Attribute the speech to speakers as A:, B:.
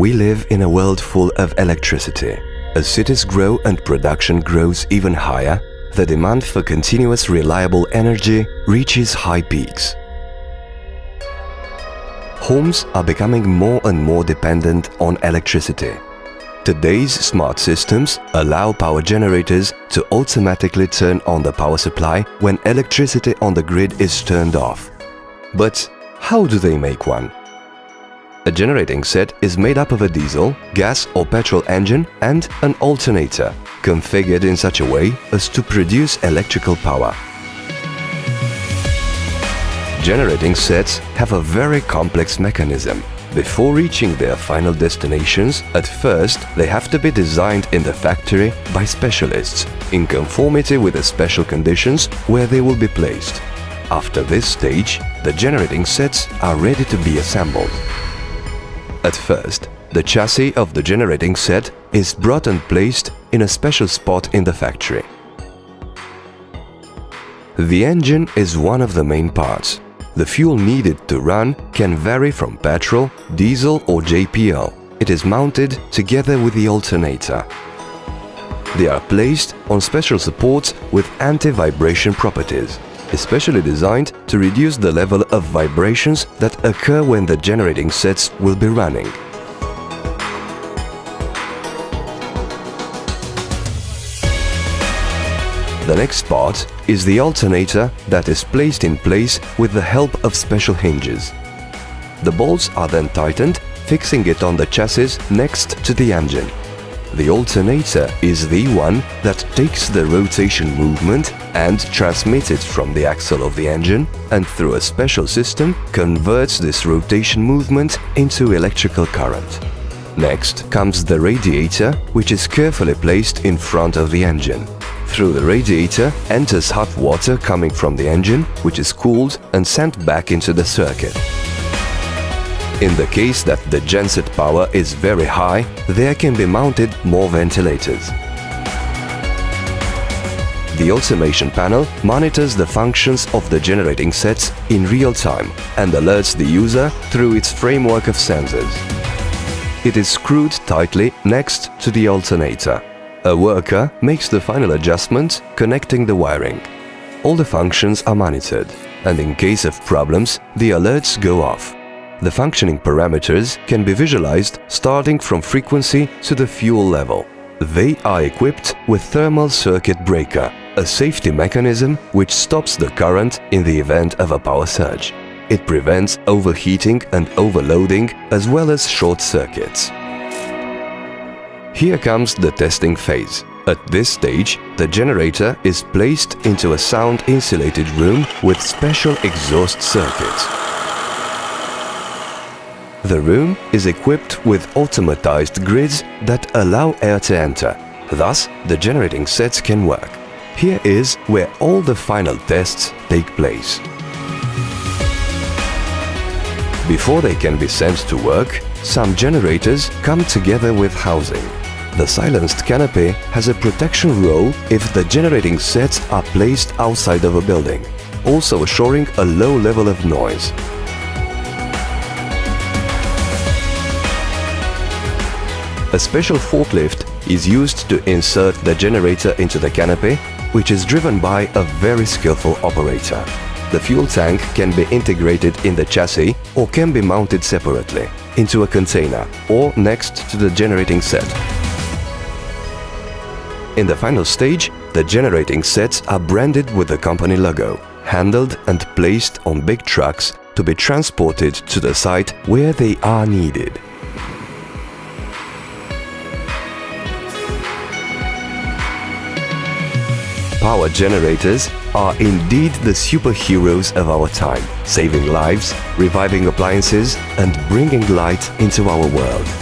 A: We live in a world full of electricity. As cities grow and production grows even higher, the demand for continuous reliable energy reaches high peaks. Homes are becoming more and more dependent on electricity. Today's smart systems allow power generators to automatically turn on the power supply when electricity on the grid is turned off. But how do they make one? A generating set is made up of a diesel, gas or petrol engine and an alternator, configured in such a way as to produce electrical power. Generating sets have a very complex mechanism. Before reaching their final destinations, at first they have to be designed in the factory by specialists, in conformity with the special conditions where they will be placed. After this stage, the generating sets are ready to be assembled. At first, the chassis of the generating set is brought and placed in a special spot in the factory. The engine is one of the main parts. The fuel needed to run can vary from petrol, diesel or JPL. It is mounted together with the alternator. They are placed on special supports with anti-vibration properties, especially designed to reduce the level of vibrations that occur when the generating sets will be running. The next part is the alternator that is placed in place with the help of special hinges. The bolts are then tightened, fixing it on the chassis next to the engine. The alternator is the one that takes the rotation movement and transmits it from the axle of the engine, and through a special system converts this rotation movement into electrical current. Next comes the radiator, which is carefully placed in front of the engine. Through the radiator enters hot water coming from the engine, which is cooled and sent back into the circuit. In the case that the genset power is very high, there can be mounted more ventilators. The automation panel monitors the functions of the generating sets in real time and alerts the user through its framework of sensors. It is screwed tightly next to the alternator. A worker makes the final adjustment, connecting the wiring. All the functions are monitored, and in case of problems, the alerts go off. The functioning parameters can be visualized starting from frequency to the fuel level. They are equipped with thermal circuit breaker, a safety mechanism which stops the current in the event of a power surge. It prevents overheating and overloading as well as short circuits. Here comes the testing phase. At this stage, the generator is placed into a sound-insulated room with special exhaust circuits. The room is equipped with automatized grids that allow air to enter. Thus, the generating sets can work. Here is where all the final tests take place. Before they can be sent to work, some generators come together with housing. The silenced canopy has a protection role if the generating sets are placed outside of a building, also assuring a low level of noise. A special forklift is used to insert the generator into the canopy, which is driven by a very skillful operator. The fuel tank can be integrated in the chassis or can be mounted separately into a container or next to the generating set. In the final stage, the generating sets are branded with the company logo, handled and placed on big trucks to be transported to the site where they are needed. Power generators are indeed the superheroes of our time, saving lives, reviving appliances, and bringing light into our world.